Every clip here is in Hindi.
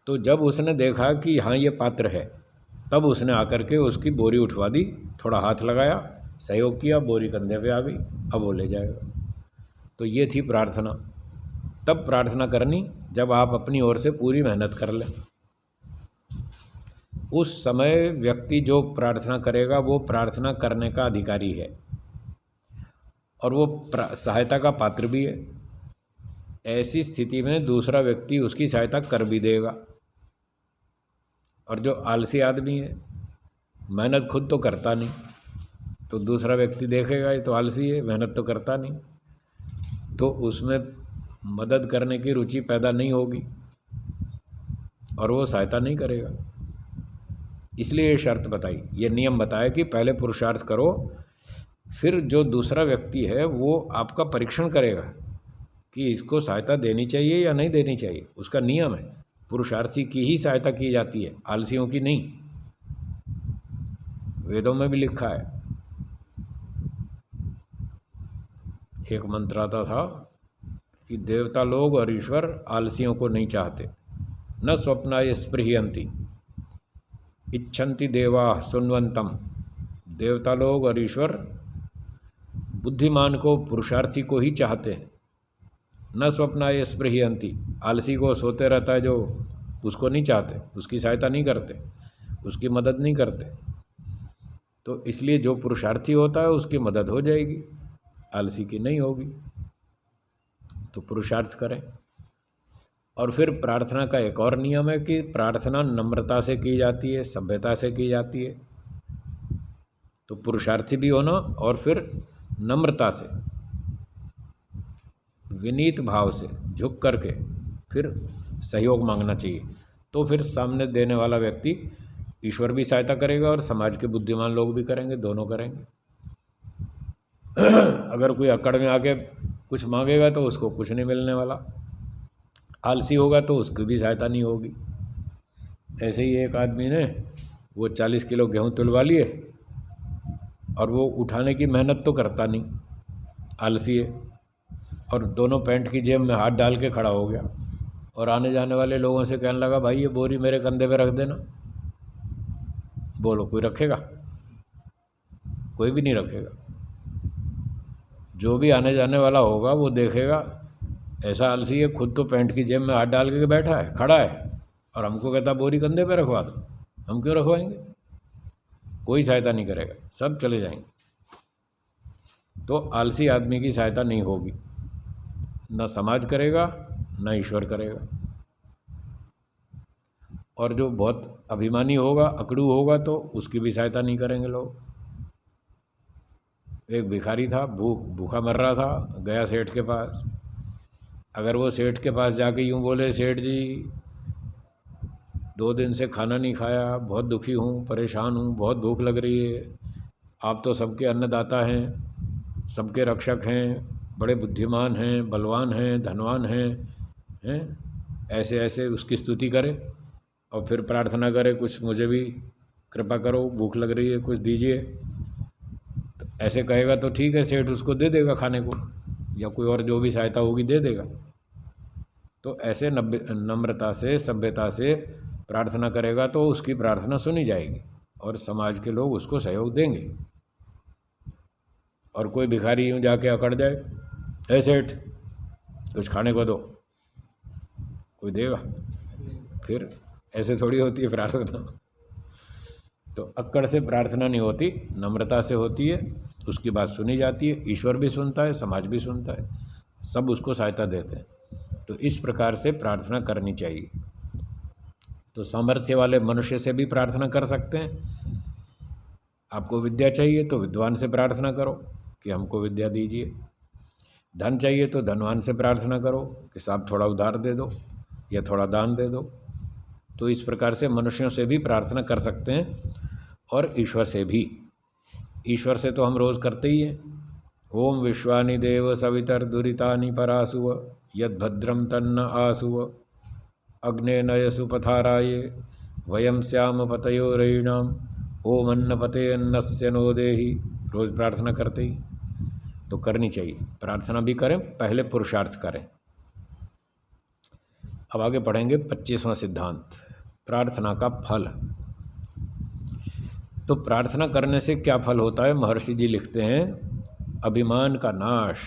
तो जब उसने देखा कि हाँ ये पात्र है, तब उसने आकर के उसकी बोरी उठवा दी, थोड़ा हाथ लगाया, सहयोग किया, बोरी कंधे पे आ गई, अब वो ले जाएगा। तो ये थी प्रार्थना। तब प्रार्थना करनी जब आप अपनी ओर से पूरी मेहनत कर लें। उस समय व्यक्ति जो प्रार्थना करेगा वो प्रार्थना करने का अधिकारी है और वो सहायता का पात्र भी है। ऐसी स्थिति में दूसरा व्यक्ति उसकी सहायता कर भी देगा। और जो आलसी आदमी है, मेहनत खुद तो करता नहीं, तो दूसरा व्यक्ति देखेगा ये तो आलसी है, मेहनत तो करता नहीं, तो उसमें मदद करने की रुचि पैदा नहीं होगी और वो सहायता नहीं करेगा। इसलिए ये शर्त बताई, ये नियम बताया कि पहले पुरुषार्थ करो, फिर जो दूसरा व्यक्ति है वो आपका परीक्षण करेगा कि इसको सहायता देनी चाहिए या नहीं देनी चाहिए। उसका नियम है, पुरुषार्थी की ही सहायता की जाती है, आलसियों की नहीं। वेदों में भी लिखा है। एक मंत्र आता था कि देवता लोग और ईश्वर आलसियों को नहीं चाहते। न स्वप्नाय स्पृहयन्ति इच्छन्ति देवा सुन्वंतम। देवता लोग और ईश्वर बुद्धिमान को, पुरुषार्थी को ही चाहते हैं। न स्वप्नाय स्पृहयन्ति, आलसी को सोते रहता है जो, उसको नहीं चाहते, उसकी सहायता नहीं करते, उसकी मदद नहीं करते। तो इसलिए जो पुरुषार्थी होता है उसकी मदद हो जाएगी, आलसी की नहीं होगी। तो पुरुषार्थ करें। और फिर प्रार्थना का एक और नियम है कि प्रार्थना नम्रता से की जाती है, सभ्यता से की जाती है। तो पुरुषार्थी भी होना और फिर नम्रता से, विनीत भाव से झुक करके फिर सहयोग मांगना चाहिए। तो फिर सामने देने वाला व्यक्ति, ईश्वर भी सहायता करेगा और समाज के बुद्धिमान लोग भी करेंगे, दोनों करेंगे। अगर कोई अकड़ में आके कुछ मांगेगा तो उसको कुछ नहीं मिलने वाला, आलसी होगा तो उसकी भी सहायता नहीं होगी। ऐसे ही एक आदमी ने वो 40 किलो गेहूँ तुलवा लिए और वो उठाने की मेहनत तो करता नहीं, आलसी है, और दोनों पैंट की जेब में हाथ डाल के खड़ा हो गया और आने जाने वाले लोगों से कहने लगा, भाई ये बोरी मेरे कंधे पे रख देना। बोलो कोई रखेगा? कोई भी नहीं रखेगा। जो भी आने जाने वाला होगा वो देखेगा ऐसा आलसी है, खुद तो पैंट की जेब में हाथ डाल के बैठा है, खड़ा है, और हमको कहता बोरी कंधे पे रखवा दो। हम क्यों रखवाएंगे? कोई सहायता नहीं करेगा, सब चले जाएंगे। तो आलसी आदमी की सहायता नहीं होगी, न समाज करेगा न ईश्वर करेगा। और जो बहुत अभिमानी होगा, अकड़ू होगा, तो उसकी भी सहायता नहीं करेंगे लोग। एक भिखारी था, भूखा मर रहा था, गया सेठ के पास। अगर वो सेठ के पास जाके यूँ बोले, सेठ जी 2 दिन से खाना नहीं खाया, बहुत दुखी हूँ, परेशान हूँ, बहुत भूख लग रही है, आप तो सबके अन्नदाता हैं, सबके रक्षक हैं, बड़े बुद्धिमान हैं, बलवान हैं, धनवान हैं, ऐसे ऐसे उसकी स्तुति करे और फिर प्रार्थना करे, कुछ मुझे भी कृपा करो, भूख लग रही है, कुछ दीजिए। तो ऐसे कहेगा तो ठीक है, सेठ उसको दे देगा खाने को, या कोई और जो भी सहायता होगी दे देगा। तो ऐसे नम्रता से, सभ्यता से प्रार्थना करेगा तो उसकी प्रार्थना सुनी जाएगी और समाज के लोग उसको सहयोग देंगे। और कोई भिखारी यूँ जाके अकड़ जाए, ऐ सेठ कुछ खाने को दो, कोई देगा? फिर ऐसे थोड़ी होती है प्रार्थना। तो अक्कड़ से प्रार्थना नहीं होती, नम्रता से होती है, उसकी बात सुनी जाती है, ईश्वर भी सुनता है, समाज भी सुनता है, सब उसको सहायता देते हैं। तो इस प्रकार से प्रार्थना करनी चाहिए। तो सामर्थ्य वाले मनुष्य से भी प्रार्थना कर सकते हैं। आपको विद्या चाहिए तो विद्वान से प्रार्थना करो कि हमको विद्या दीजिए। धन चाहिए तो धनवान से प्रार्थना करो कि साहब थोड़ा उधार दे दो या थोड़ा दान दे दो। तो इस प्रकार से मनुष्यों से भी प्रार्थना कर सकते हैं और ईश्वर से भी। ईश्वर से तो हम रोज़ करते ही हैं। ओम विश्वानि देव सवितर दुरितानि परासुव यद्भद्रम तन्न आसुव अग्ने नयसु पथाराये वयम श्याम पतयोरयिणाम ओम अन्नपते अन्नस्य नो देहि। रोज़ प्रार्थना करते ही तो करनी चाहिए। प्रार्थना भी करें, पहले पुरुषार्थ करें। अब आगे पढ़ेंगे 25वां सिद्धांत, प्रार्थना का फल। तो प्रार्थना करने से क्या फल होता है? महर्षि जी लिखते हैं, अभिमान का नाश,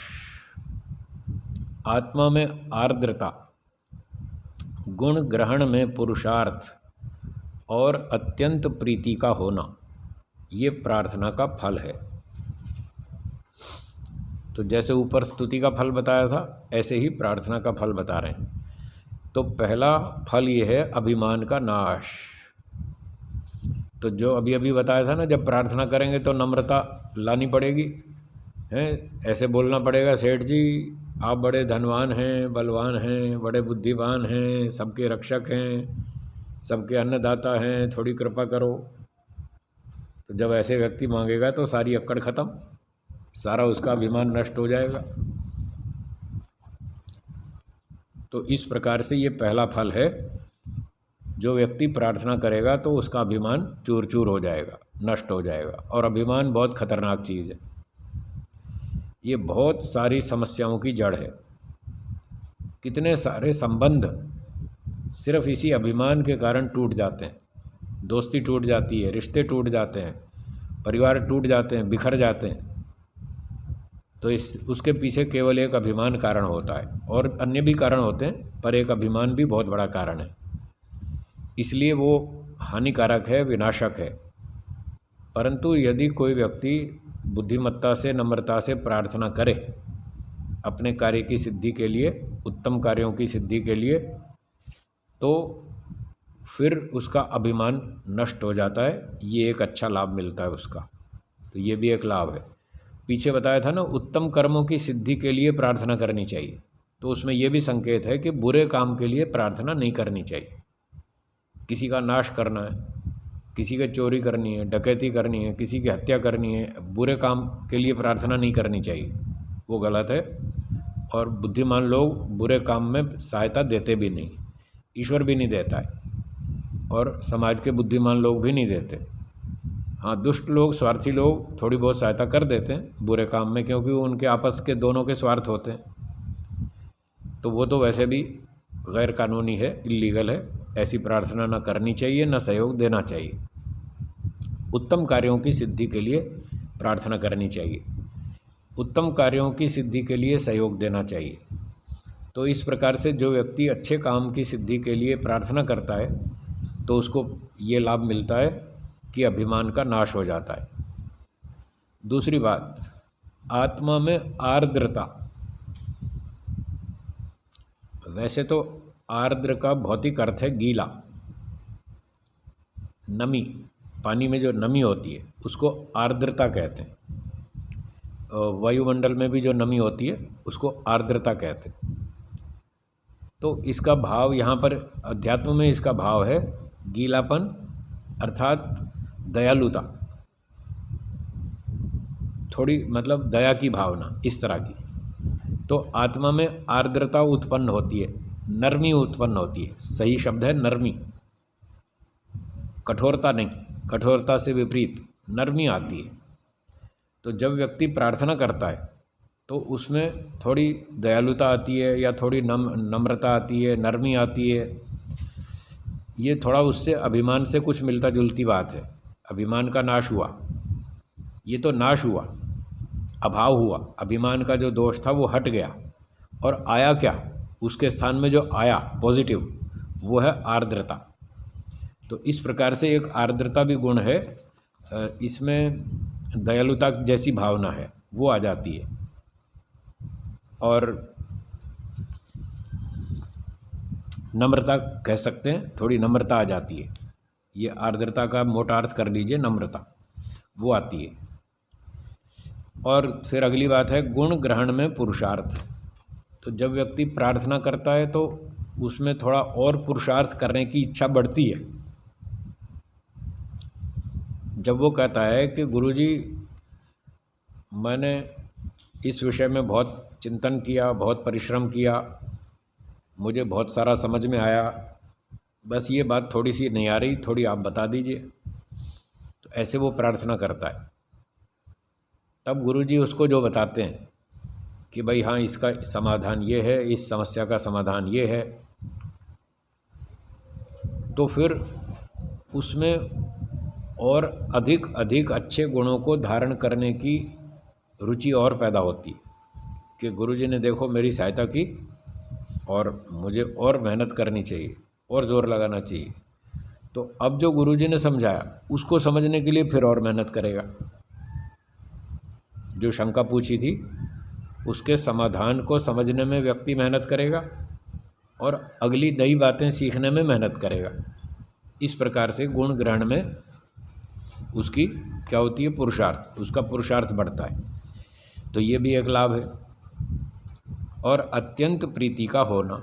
आत्मा में आर्द्रता, गुण ग्रहण में पुरुषार्थ और अत्यंत प्रीति का होना, ये प्रार्थना का फल है। तो जैसे ऊपर स्तुति का फल बताया था, ऐसे ही प्रार्थना का फल बता रहे हैं। तो पहला फल ये है अभिमान का नाश। तो जो अभी अभी बताया था ना, जब प्रार्थना करेंगे तो नम्रता लानी पड़ेगी, हैं, ऐसे बोलना पड़ेगा, सेठ जी आप बड़े धनवान हैं, बलवान हैं, बड़े बुद्धिमान हैं, सबके रक्षक हैं, सबके अन्नदाता हैं, थोड़ी कृपा करो। तो जब ऐसे व्यक्ति मांगेगा तो सारी अक्कड़ खत्म, सारा उसका अभिमान नष्ट हो जाएगा। तो इस प्रकार से ये पहला फल है, जो व्यक्ति प्रार्थना करेगा तो उसका अभिमान चूर चूर हो जाएगा, नष्ट हो जाएगा। और अभिमान बहुत खतरनाक चीज़ है, ये बहुत सारी समस्याओं की जड़ है। कितने सारे संबंध सिर्फ इसी अभिमान के कारण टूट जाते हैं, दोस्ती टूट जाती है, रिश्ते टूट जाते हैं, परिवार टूट जाते हैं, बिखर जाते हैं। तो उसके पीछे केवल एक अभिमान कारण होता है, और अन्य भी कारण होते हैं, पर एक अभिमान भी बहुत बड़ा कारण है। इसलिए वो हानिकारक है, विनाशक है। परंतु यदि कोई व्यक्ति बुद्धिमत्ता से, नम्रता से प्रार्थना करे अपने कार्य की सिद्धि के लिए, उत्तम कार्यों की सिद्धि के लिए, तो फिर उसका अभिमान नष्ट हो जाता है। ये एक अच्छा लाभ मिलता है उसका। तो ये भी एक लाभ है। पीछे बताया था ना, उत्तम कर्मों की सिद्धि के लिए प्रार्थना करनी चाहिए। तो उसमें यह भी संकेत है कि बुरे काम के लिए प्रार्थना नहीं करनी चाहिए। किसी का नाश करना है, किसी की चोरी करनी है, डकैती करनी है, किसी की हत्या करनी है, बुरे काम के लिए प्रार्थना नहीं करनी चाहिए, वो गलत है। और बुद्धिमान लोग बुरे काम में सहायता देते भी नहीं, ईश्वर भी नहीं देता है, और समाज के बुद्धिमान लोग भी नहीं देते। हाँ, दुष्ट लोग, स्वार्थी लोग थोड़ी बहुत सहायता कर देते हैं बुरे काम में, क्योंकि उनके आपस के दोनों के स्वार्थ होते हैं। तो वो तो वैसे भी गैर कानूनी है, इलीगल है। ऐसी प्रार्थना ना करनी चाहिए, ना सहयोग देना चाहिए। उत्तम कार्यों की सिद्धि के लिए प्रार्थना करनी चाहिए, उत्तम कार्यों की सिद्धि के लिए सहयोग देना चाहिए। तो इस प्रकार से जो व्यक्ति अच्छे काम की सिद्धि के लिए प्रार्थना करता है, तो उसको ये लाभ मिलता है कि अभिमान का नाश हो जाता है। दूसरी बात, आत्मा में आर्द्रता। वैसे तो आर्द्र का भौतिक अर्थ है गीला, नमी, पानी में जो नमी होती है उसको आर्द्रता कहते हैं। वायुमंडल में भी जो नमी होती है उसको आर्द्रता कहते हैं। तो इसका भाव यहाँ पर अध्यात्म में इसका भाव है गीलापन, अर्थात दयालुता, थोड़ी मतलब दया की भावना, इस तरह की। तो आत्मा में आर्द्रता उत्पन्न होती है, नरमी उत्पन्न होती है। सही शब्द है नरमी, कठोरता नहीं, कठोरता से विपरीत नरमी आती है। तो जब व्यक्ति प्रार्थना करता है तो उसमें थोड़ी दयालुता आती है, या थोड़ी नम्रता आती है, नरमी आती है। ये थोड़ा उससे अभिमान से कुछ मिलता जुलती बात है। अभिमान का नाश हुआ, ये तो नाश हुआ, अभाव हुआ। अभिमान का जो दोष था वो हट गया, और आया क्या, उसके स्थान में जो आया पॉजिटिव, वो है आर्द्रता। तो इस प्रकार से एक आर्द्रता भी गुण है, इसमें दयालुता जैसी भावना है वो आ जाती है। और नम्रता कह सकते हैं, थोड़ी नम्रता आ जाती है। ये आर्द्रता का मोटा अर्थ कर लीजिए, नम्रता, वो आती है। और फिर अगली बात है गुण ग्रहण में पुरुषार्थ। तो जब व्यक्ति प्रार्थना करता है तो उसमें थोड़ा और पुरुषार्थ करने की इच्छा बढ़ती है। जब वो कहता है कि गुरुजी मैंने इस विषय में बहुत चिंतन किया, बहुत परिश्रम किया, मुझे बहुत सारा समझ में आया, बस ये बात थोड़ी सी नहीं आ रही, थोड़ी आप बता दीजिए। तो ऐसे वो प्रार्थना करता है। तब गुरुजी उसको जो बताते हैं कि भाई हाँ, इसका समाधान ये है, इस समस्या का समाधान ये है, तो फिर उसमें और अधिक अधिक अच्छे गुणों को धारण करने की रुचि और पैदा होती है कि गुरुजी ने देखो मेरी सहायता की और मुझे और मेहनत करनी चाहिए और ज़ोर लगाना चाहिए। तो अब जो गुरुजी ने समझाया उसको समझने के लिए फिर और मेहनत करेगा। जो शंका पूछी थी उसके समाधान को समझने में व्यक्ति मेहनत करेगा और अगली नई बातें सीखने में मेहनत करेगा। इस प्रकार से गुण ग्रहण में उसकी क्या होती है, पुरुषार्थ, उसका पुरुषार्थ बढ़ता है। तो ये भी एक लाभ है। और अत्यंत प्रीति का होना,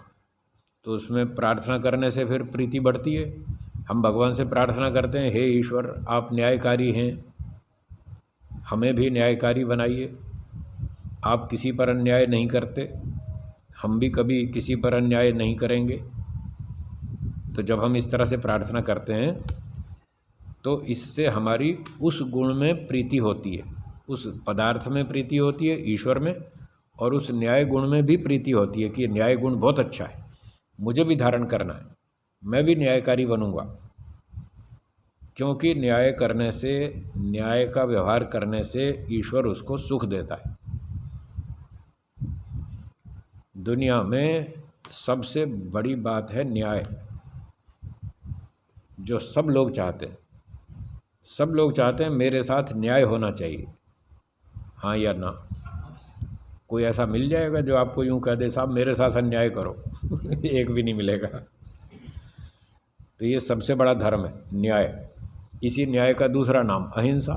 तो उसमें प्रार्थना करने से फिर प्रीति बढ़ती है। हम भगवान से प्रार्थना करते हैं, हे ईश्वर आप न्यायकारी हैं, हमें भी न्यायकारी बनाइए, आप किसी पर अन्याय नहीं करते, हम भी कभी किसी पर अन्याय नहीं करेंगे। तो जब हम इस तरह से प्रार्थना करते हैं तो इससे हमारी उस गुण में प्रीति होती है, उस पदार्थ में प्रीति होती है ईश्वर में, और उस न्याय गुण में भी प्रीति होती है कि न्याय गुण बहुत अच्छा है, मुझे भी धारण करना है, मैं भी न्यायकारी बनूंगा। क्योंकि न्याय करने से, न्याय का व्यवहार करने से ईश्वर उसको सुख देता है। दुनिया में सबसे बड़ी बात है न्याय, जो सब लोग चाहते हैं। सब लोग चाहते हैं मेरे साथ न्याय होना चाहिए, हाँ या ना। कोई ऐसा मिल जाएगा जो आपको यूं कह दे साहब मेरे साथ अन्याय करो एक भी नहीं मिलेगा। तो ये सबसे बड़ा धर्म है न्याय। इसी न्याय का दूसरा नाम अहिंसा,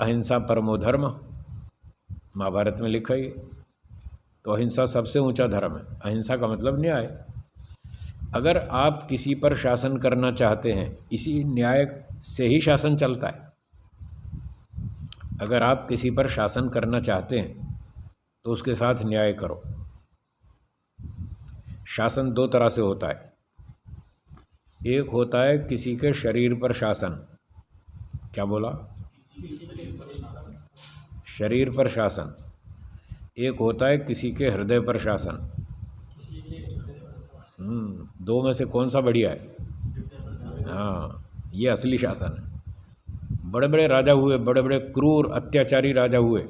अहिंसा परमो धर्म, महाभारत में लिखा ही। तो अहिंसा सबसे ऊंचा धर्म है। अहिंसा का मतलब न्याय। अगर आप किसी पर शासन करना चाहते हैं, इसी न्याय से ही शासन चलता है। अगर आप किसी पर शासन करना चाहते हैं तो उसके साथ न्याय करो। शासन दो तरह से होता है। एक होता है किसी के शरीर पर शासन, क्या बोला, शरीर पर शासन। एक होता है किसी के हृदय पर शासन। दो में से कौन सा बढ़िया है? हाँ, ये असली शासन है। बड़े बड़े राजा हुए, बड़े बड़े क्रूर अत्याचारी राजा हुए,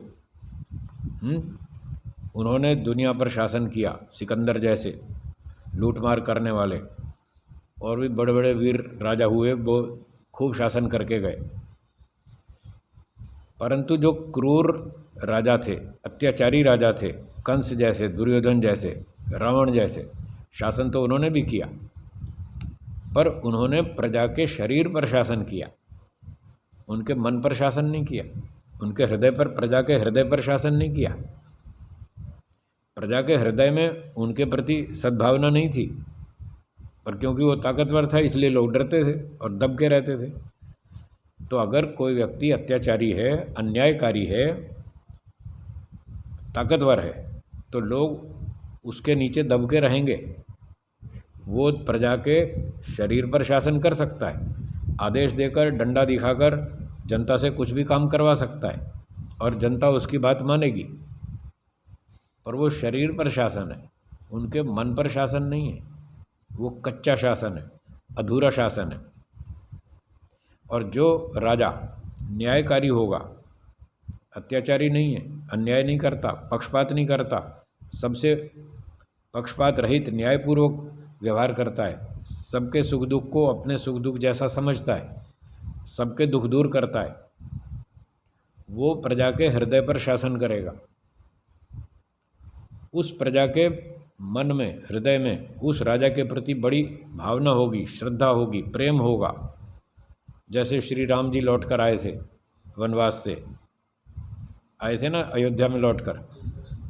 उन्होंने दुनिया पर शासन किया, सिकंदर जैसे लूटमार करने वाले। और भी बड़े बड़े वीर राजा हुए, वो खूब शासन करके गए। परंतु जो क्रूर राजा थे, अत्याचारी राजा थे, कंस जैसे, दुर्योधन जैसे, रावण जैसे, शासन तो उन्होंने भी किया, पर उन्होंने प्रजा के शरीर पर शासन किया, उनके मन पर शासन नहीं किया, उनके हृदय पर, प्रजा के हृदय पर शासन नहीं किया। प्रजा के हृदय में उनके प्रति सद्भावना नहीं थी, पर क्योंकि वो ताकतवर था इसलिए लोग डरते थे और दब के रहते थे। तो अगर कोई व्यक्ति अत्याचारी है, अन्यायकारी है, ताकतवर है, तो लोग उसके नीचे दब के रहेंगे। वो प्रजा के शरीर पर शासन कर सकता है, आदेश देकर, डंडा दिखाकर जनता से कुछ भी काम करवा सकता है और जनता उसकी बात मानेगी। पर वो शरीर पर शासन है, उनके मन पर शासन नहीं है। वो कच्चा शासन है, अधूरा शासन है। और जो राजा न्यायकारी होगा, अत्याचारी नहीं है, अन्याय नहीं करता, पक्षपात नहीं करता, सबसे पक्षपात रहित न्यायपूर्वक व्यवहार करता है, सबके सुख दुख को अपने सुख दुख जैसा समझता है, सबके दुख दूर करता है, वो प्रजा के हृदय पर शासन करेगा। उस प्रजा के मन में, हृदय में उस राजा के प्रति बड़ी भावना होगी, श्रद्धा होगी, प्रेम होगा। जैसे श्री राम जी लौट कर आए थे, वनवास से आए थे ना अयोध्या में लौटकर,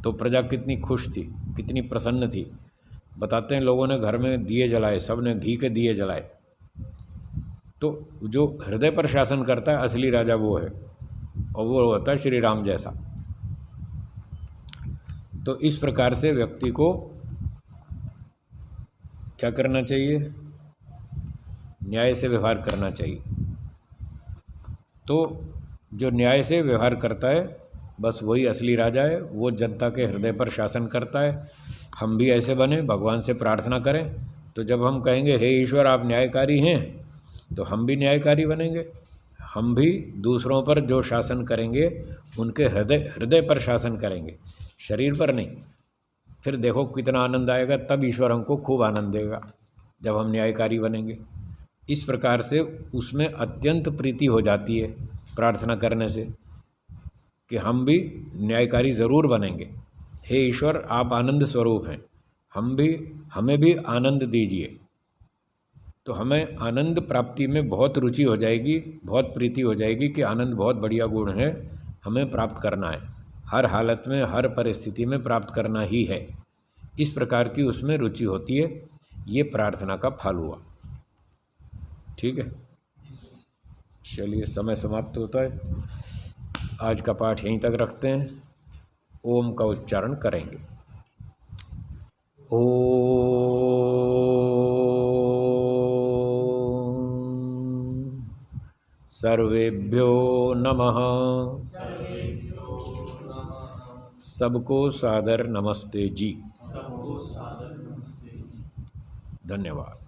तो प्रजा कितनी खुश थी, कितनी प्रसन्न थी। बताते हैं लोगों ने घर में दिए जलाए, सब ने घी के दिए जलाए। तो जो हृदय पर शासन करता है असली राजा वो है, और वो होता है श्री राम जैसा। तो इस प्रकार से व्यक्ति को क्या करना चाहिए? न्याय से व्यवहार करना चाहिए। तो जो न्याय से व्यवहार करता है बस वही असली राजा है, वो जनता के हृदय पर शासन करता है। हम भी ऐसे बने, भगवान से प्रार्थना करें तो जब हम कहेंगे हे ईश्वर आप न्यायकारी हैं, तो हम भी न्यायकारी बनेंगे। हम भी दूसरों पर जो शासन करेंगे उनके हृदय पर शासन करेंगे, शरीर पर नहीं। फिर देखो कितना आनंद आएगा, तब ईश्वर हमको खूब आनंद देगा जब हम न्यायकारी बनेंगे। इस प्रकार से उसमें अत्यंत प्रीति हो जाती है प्रार्थना करने से कि हम भी न्यायकारी ज़रूर बनेंगे। हे ईश्वर आप आनंद स्वरूप हैं, हमें भी आनंद दीजिए। तो हमें आनंद प्राप्ति में बहुत रुचि हो जाएगी, बहुत प्रीति हो जाएगी कि आनंद बहुत बढ़िया गुण है, हमें प्राप्त करना है, हर हालत में हर परिस्थिति में प्राप्त करना ही है। इस प्रकार की उसमें रुचि होती है। ये प्रार्थना का फल हुआ। ठीक है, चलिए समय समाप्त होता है। आज का पाठ यहीं तक रखते हैं। ओम का उच्चारण करेंगे। ओम सर्वेभ्यो नमः। सबको सादर नमस्ते जी। धन्यवाद।